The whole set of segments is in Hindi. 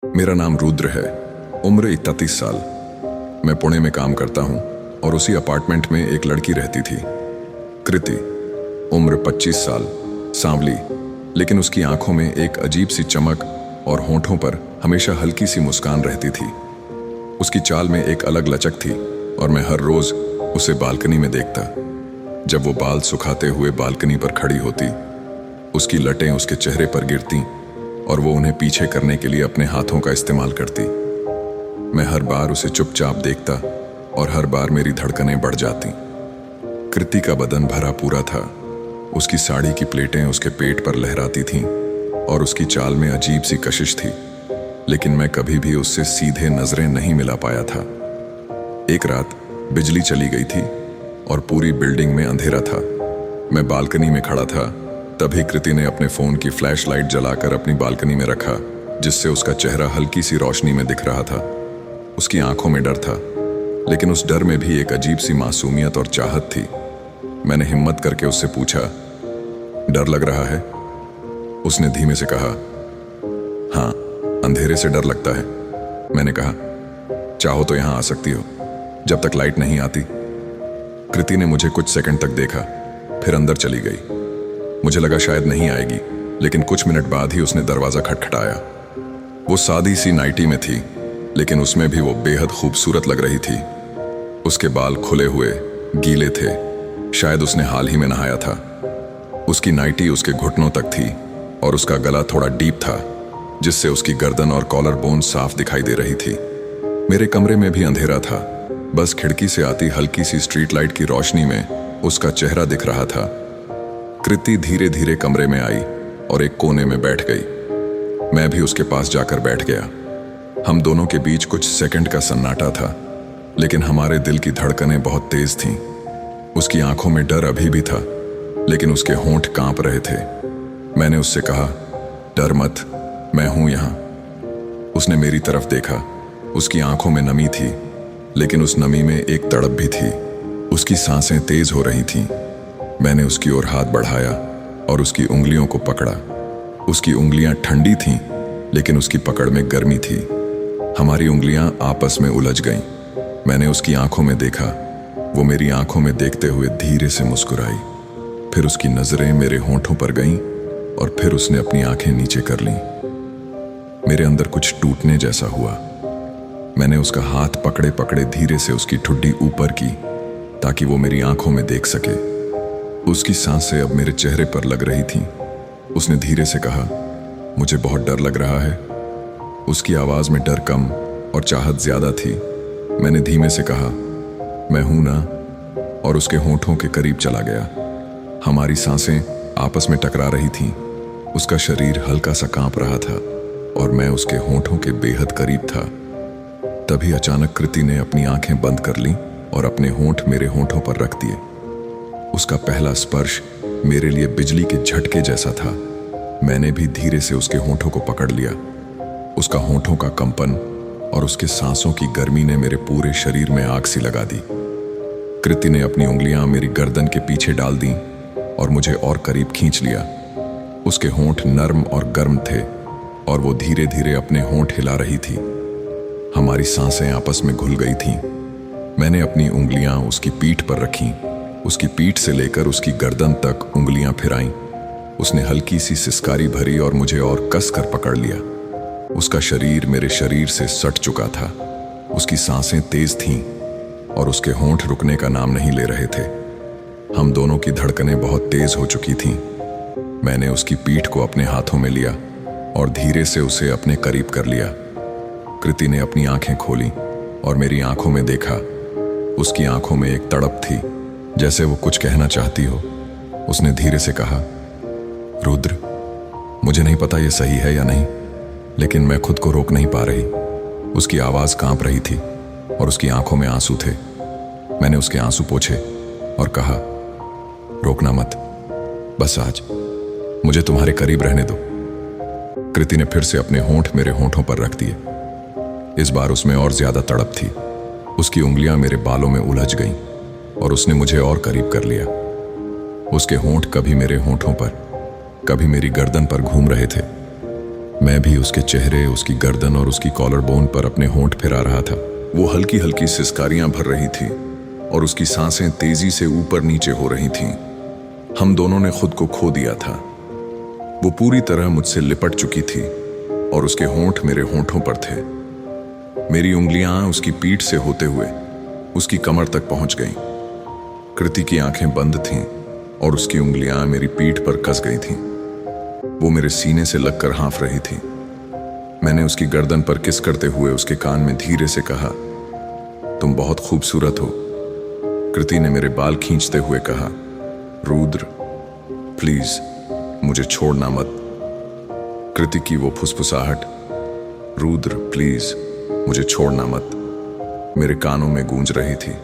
मेरा नाम रुद्र है। उम्र 31 साल। मैं पुणे में काम करता हूँ और उसी अपार्टमेंट में एक लड़की रहती थी, कृति। उम्र 25 साल, सांवली, लेकिन उसकी आंखों में एक अजीब सी चमक और होंठों पर हमेशा हल्की सी मुस्कान रहती थी। उसकी चाल में एक अलग लचक थी और मैं हर रोज उसे बालकनी में देखता। जब वो बाल सुखाते हुए बालकनी पर खड़ी होती, उसकी लटें उसके चेहरे पर गिरती और वो उन्हें पीछे करने के लिए अपने हाथों का इस्तेमाल करती। मैं हर बार उसे चुपचाप देखता और हर बार मेरी धड़कनें बढ़ जाती। कृति का बदन भरा पूरा था। उसकी साड़ी की प्लेटें उसके पेट पर लहराती थीं और उसकी चाल में अजीब सी कशिश थी, लेकिन मैं कभी भी उससे सीधे नजरें नहीं मिला पाया था। एक रात बिजली चली गई थी और पूरी बिल्डिंग में अंधेरा था। मैं बालकनी में खड़ा था, तभी कृति ने अपने फोन की फ्लैश लाइट जलाकर अपनी बालकनी में रखा, जिससे उसका चेहरा हल्की सी रोशनी में दिख रहा था। उसकी आंखों में डर था, लेकिन उस डर में भी एक अजीब सी मासूमियत और चाहत थी। मैंने हिम्मत करके उससे पूछा, डर लग रहा है? उसने धीमे से कहा, हाँ, अंधेरे से डर लगता है। मैंने कहा, चाहो तो यहां आ सकती हो, जब तक लाइट नहीं आती। कृति ने मुझे कुछ सेकंड तक देखा, फिर अंदर चली गई। मुझे लगा शायद नहीं आएगी, लेकिन कुछ मिनट बाद ही उसने दरवाजा खटखटाया। वो सादी सी नाइटी में थी, लेकिन उसमें भी वो बेहद खूबसूरत लग रही थी। उसके बाल खुले हुए, गीले थे, शायद उसने हाल ही में नहाया था। उसकी नाइटी उसके घुटनों तक थी और उसका गला थोड़ा डीप था, जिससे उसकी गर्दन और कॉलर बोन साफ दिखाई दे रही थी। मेरे कमरे में भी अंधेरा था, बस खिड़की से आती हल्की सी स्ट्रीट लाइट की रोशनी में उसका चेहरा दिख रहा था। कृति धीरे धीरे कमरे में आई और एक कोने में बैठ गई। मैं भी उसके पास जाकर बैठ गया। हम दोनों के बीच कुछ सेकंड का सन्नाटा था, लेकिन हमारे दिल की धड़कनें बहुत तेज थीं। उसकी आंखों में डर अभी भी था, लेकिन उसके होंठ कांप रहे थे। मैंने उससे कहा, डर मत, मैं हूं यहां। उसने मेरी तरफ देखा। उसकी आंखों में नमी थी, लेकिन उस नमी में एक तड़प भी थी। उसकी सांसें तेज हो रही थीं। मैंने उसकी ओर हाथ बढ़ाया और उसकी उंगलियों को पकड़ा। उसकी उंगलियां ठंडी थीं, लेकिन उसकी पकड़ में गर्मी थी। हमारी उंगलियां आपस में उलझ गईं। मैंने उसकी आंखों में देखा। वो मेरी आंखों में देखते हुए धीरे से मुस्कुराई। फिर उसकी नजरें मेरे होंठों पर गईं और फिर उसने अपनी आंखें नीचे कर लीं। मेरे अंदर कुछ टूटने जैसा हुआ। मैंने उसका हाथ पकड़े पकड़े धीरे से उसकी ठुड्डी ऊपर की, ताकि वो मेरी आंखों में देख सके। उसकी सांसें अब मेरे चेहरे पर लग रही थीं। उसने धीरे से कहा, मुझे बहुत डर लग रहा है। उसकी आवाज में डर कम और चाहत ज्यादा थी। मैंने धीमे से कहा, मैं हूं ना, और उसके होंठों के करीब चला गया। हमारी सांसें आपस में टकरा रही थीं। उसका शरीर हल्का सा कांप रहा था और मैं उसके होंठों के बेहद करीब था। तभी अचानक कृति ने अपनी आंखें बंद कर लीं और अपने होंठ मेरे होंठों पर रख दिए। उसका पहला स्पर्श मेरे लिए बिजली के झटके जैसा था। मैंने भी धीरे से उसके होंठों को पकड़ लिया। उसका होंठों का कंपन और उसके सांसों की गर्मी ने मेरे पूरे शरीर में आग सी लगा दी। कृति ने अपनी उंगलियां मेरी गर्दन के पीछे डाल दी और मुझे और करीब खींच लिया। उसके होंठ नर्म और गर्म थे और वो धीरे धीरे अपने होंठ हिला रही थी। हमारी सांसें आपस में घुल गई थीं। मैंने अपनी उंगलियां उसकी पीठ पर रखीं। उसकी पीठ से लेकर उसकी गर्दन तक उंगलियां फिराईं। उसने हल्की सी सिसकारी भरी और मुझे और कस कर पकड़ लिया। उसका शरीर मेरे शरीर से सट चुका था। उसकी सांसें तेज थीं और उसके होंठ रुकने का नाम नहीं ले रहे थे। हम दोनों की धड़कनें बहुत तेज हो चुकी थीं। मैंने उसकी पीठ को अपने हाथों में लिया और धीरे से उसे अपने करीब कर लिया। कृति ने अपनी आंखें खोली और मेरी आंखों में देखा। उसकी आंखों में एक तड़प थी, जैसे वो कुछ कहना चाहती हो। उसने धीरे से कहा, रुद्र, मुझे नहीं पता ये सही है या नहीं, लेकिन मैं खुद को रोक नहीं पा रही। उसकी आवाज कांप रही थी और उसकी आंखों में आंसू थे। मैंने उसके आंसू पोंछे और कहा, रोकना मत, बस आज मुझे तुम्हारे करीब रहने दो। कृति ने फिर से अपने होंठ मेरे होंठों पर रख दिए। इस बार उसमें और ज्यादा तड़प थी। उसकी उंगलियां मेरे बालों में उलझ गईं और उसने मुझे और करीब कर लिया। उसके होंठ कभी मेरे होंठों पर, कभी मेरी गर्दन पर घूम रहे थे। मैं भी उसके चेहरे, उसकी गर्दन और उसकी कॉलर बोन पर अपने होंठ फिरा रहा था। वो हल्की हल्की सिसकारियां भर रही थी और उसकी सांसें तेजी से ऊपर नीचे हो रही थीं। हम दोनों ने खुद को खो दिया था। वो पूरी तरह मुझसे लिपट चुकी थी और उसके होंठ मेरे होंठों पर थे। मेरी उंगलियां उसकी पीठ से होते हुए उसकी कमर तक पहुंच गईं। कृति की आंखें बंद थीं और उसकी उंगलियां मेरी पीठ पर कस गई थीं। वो मेरे सीने से लगकर हाँफ रही थी। मैंने उसकी गर्दन पर किस करते हुए उसके कान में धीरे से कहा, तुम बहुत खूबसूरत हो। कृति ने मेरे बाल खींचते हुए कहा, रुद्र प्लीज मुझे छोड़ना मत। कृति की वो फुसफुसाहट, रुद्र प्लीज मुझे छोड़ना मत, मेरे कानों में गूंज रही थी।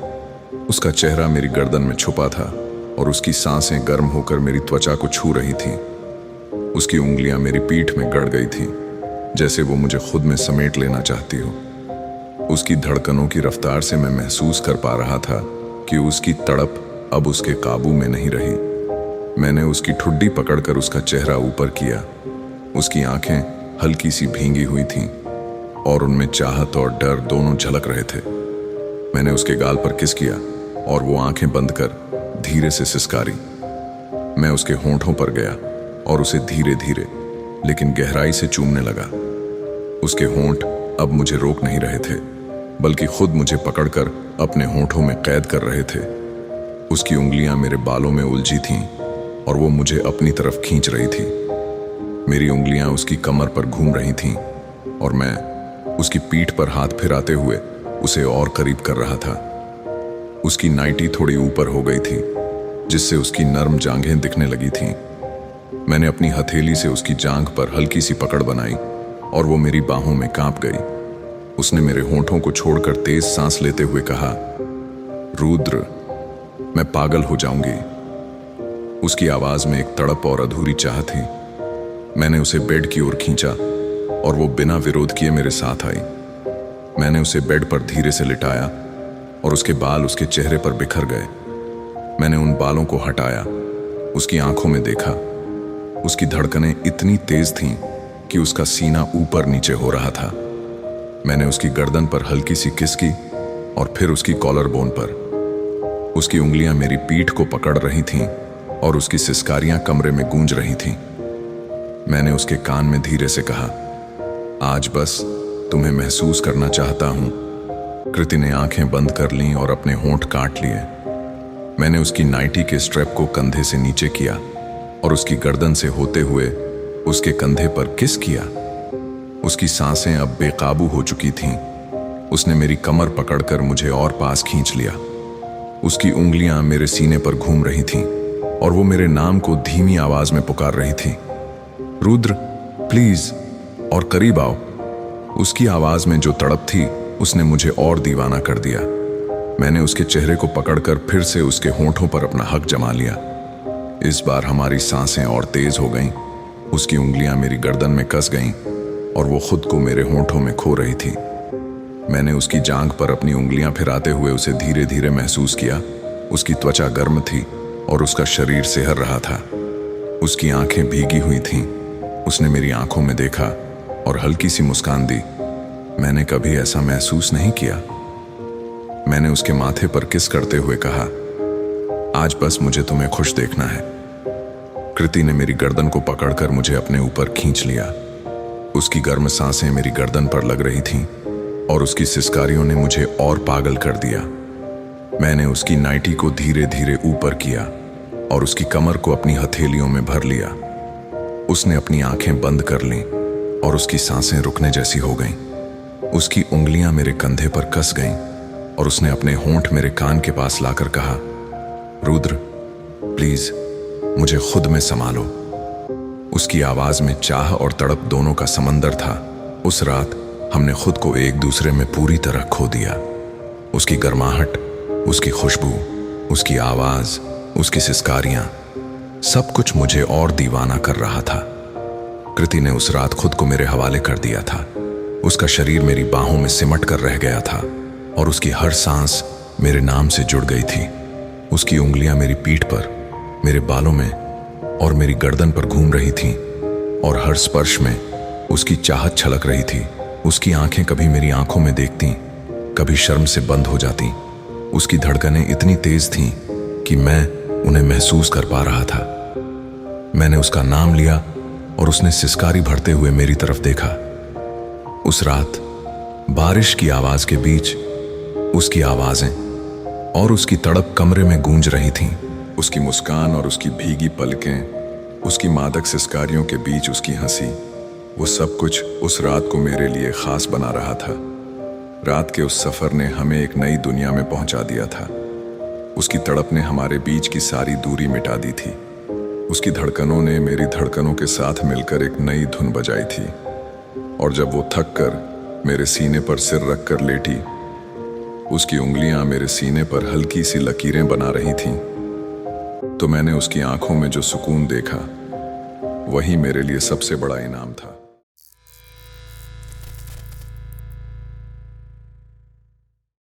उसका चेहरा मेरी गर्दन में छुपा था और उसकी सांसें गर्म होकर मेरी त्वचा को छू रही थीं। उसकी उंगलियां मेरी पीठ में गड़ गई थीं, जैसे वो मुझे खुद में समेट लेना चाहती हो। उसकी धड़कनों की रफ्तार से मैं महसूस कर पा रहा था कि उसकी तड़प अब उसके काबू में नहीं रही। मैंने उसकी ठुड्डी पकड़कर उसका चेहरा ऊपर किया। उसकी आंखें हल्की सी भींगी हुई थीं और उनमें चाहत और डर दोनों झलक रहे थे। मैंने उसके गाल पर किस किया और वो आंखें बंद कर धीरे से सिसकारी। मैं उसके होंठों पर गया और उसे धीरे धीरे लेकिन गहराई से चूमने लगा। उसके होंठ अब मुझे रोक नहीं रहे थे, बल्कि खुद मुझे पकड़कर अपने होंठों में कैद कर रहे थे। उसकी उंगलियां मेरे बालों में उलझी थीं और वो मुझे अपनी तरफ खींच रही थी। मेरी उंगलियां उसकी कमर पर घूम रही थीं और मैं उसकी पीठ पर हाथ फिराते हुए उसे और करीब कर रहा था। उसकी नाइटी थोड़ी ऊपर हो गई थी, जिससे उसकी नर्म जांघें दिखने लगी थीं। मैंने अपनी हथेली से उसकी जांघ पर हल्की सी पकड़ बनाई और वो मेरी बाहों में कांप गई। उसने मेरे होंठों को छोड़कर तेज सांस लेते हुए कहा, रुद्र मैं पागल हो जाऊंगी। उसकी आवाज में एक तड़प और अधूरी चाह थी। मैंने उसे बेड की ओर खींचा और वो बिना विरोध किए मेरे साथ आई। मैंने उसे बेड पर धीरे से लिटाया और उसके बाल उसके चेहरे पर बिखर गए। मैंने उन बालों को हटाया, उसकी आंखों में देखा। उसकी धड़कनें इतनी तेज थीं कि उसका सीना ऊपर नीचे हो रहा था। मैंने उसकी गर्दन पर हल्की सी किस की और फिर उसकी कॉलर बोन पर। उसकी उंगलियां मेरी पीठ को पकड़ रही थीं और उसकी सिसकारियां कमरे में गूंज रही थीं। मैंने उसके कान में धीरे से कहा, आज बस तुम्हें महसूस करना चाहता हूं। कृति ने आंखें बंद कर लीं और अपने होंठ काट लिए। मैंने उसकी नाइटी के स्ट्रैप को कंधे से नीचे किया और उसकी गर्दन से होते हुए उसके कंधे पर किस किया। उसकी सांसें अब बेकाबू हो चुकी थीं। उसने मेरी कमर पकड़कर मुझे और पास खींच लिया। उसकी उंगलियां मेरे सीने पर घूम रही थीं और वो मेरे नाम को धीमी आवाज में पुकार रही थी, रुद्र प्लीज और करीब आओ। उसकी आवाज में जो तड़प थी उसने मुझे और दीवाना कर दिया। मैंने उसके चेहरे को पकड़कर फिर से उसके होंठों पर अपना हक जमा लिया। इस बार हमारी सांसें और तेज हो गईं। उसकी उंगलियां मेरी गर्दन में कस गईं और वो खुद को मेरे होंठों में खो रही थी। मैंने उसकी जांघ पर अपनी उंगलियां फिराते हुए उसे धीरे धीरे महसूस किया। उसकी त्वचा गर्म थी और उसका शरीर सिहर रहा था। उसकी आंखें भीगी हुई थीं। उसने मेरी आंखों में देखा और हल्की सी मुस्कान दी। मैंने कभी ऐसा महसूस नहीं किया। मैंने उसके माथे पर किस करते हुए कहा, आज बस मुझे तुम्हें खुश देखना है। कृति ने मेरी गर्दन को पकड़कर मुझे अपने ऊपर खींच लिया। उसकी गर्म सांसें मेरी गर्दन पर लग रही थीं और उसकी सिसकारियों ने मुझे और पागल कर दिया। मैंने उसकी नाइटी को धीरे धीरे ऊपर किया और उसकी कमर को अपनी हथेलियों में भर लिया। उसने अपनी आंखें बंद कर लीं और उसकी सांसें रुकने जैसी हो गईं। उसकी उंगलियां मेरे कंधे पर कस गईं और उसने अपने होंठ मेरे कान के पास लाकर कहा, रुद्र प्लीज मुझे खुद में संभालो। उसकी आवाज में चाह और तड़प दोनों का समंदर था। उस रात हमने खुद को एक दूसरे में पूरी तरह खो दिया। उसकी गर्माहट, उसकी खुशबू, उसकी आवाज, उसकी सिसकारियां, सब कुछ मुझे और दीवाना कर रहा था। कृति ने उस रात खुद को मेरे हवाले कर दिया था। उसका शरीर मेरी बाहों में सिमट कर रह गया था और उसकी हर सांस मेरे नाम से जुड़ गई थी। उसकी उंगलियां मेरी पीठ पर, मेरे बालों में और मेरी गर्दन पर घूम रही थीं और हर स्पर्श में उसकी चाहत छलक रही थी। उसकी आंखें कभी मेरी आंखों में देखती, कभी शर्म से बंद हो जाती। उसकी धड़कनें इतनी तेज थीं कि मैं उन्हें महसूस कर पा रहा था। मैंने उसका नाम लिया और उसने सिसकारी भरते हुए मेरी तरफ देखा। उस रात बारिश की आवाज के बीच उसकी आवाजें और उसकी तड़प कमरे में गूंज रही थीं। उसकी मुस्कान और उसकी भीगी पलकें, उसकी मादक सिसकारियों के बीच उसकी हंसी, वो सब कुछ उस रात को मेरे लिए खास बना रहा था। रात के उस सफर ने हमें एक नई दुनिया में पहुंचा दिया था। उसकी तड़प ने हमारे बीच की सारी दूरी मिटा दी थी। उसकी धड़कनों ने मेरी धड़कनों के साथ मिलकर एक नई धुन बजाई थी। और जब वो थक कर मेरे सीने पर सिर रख कर लेटी, उसकी उंगलियां मेरे सीने पर हल्की सी लकीरें बना रही थीं, तो मैंने उसकी आंखों में जो सुकून देखा, वही मेरे लिए सबसे बड़ा इनाम था।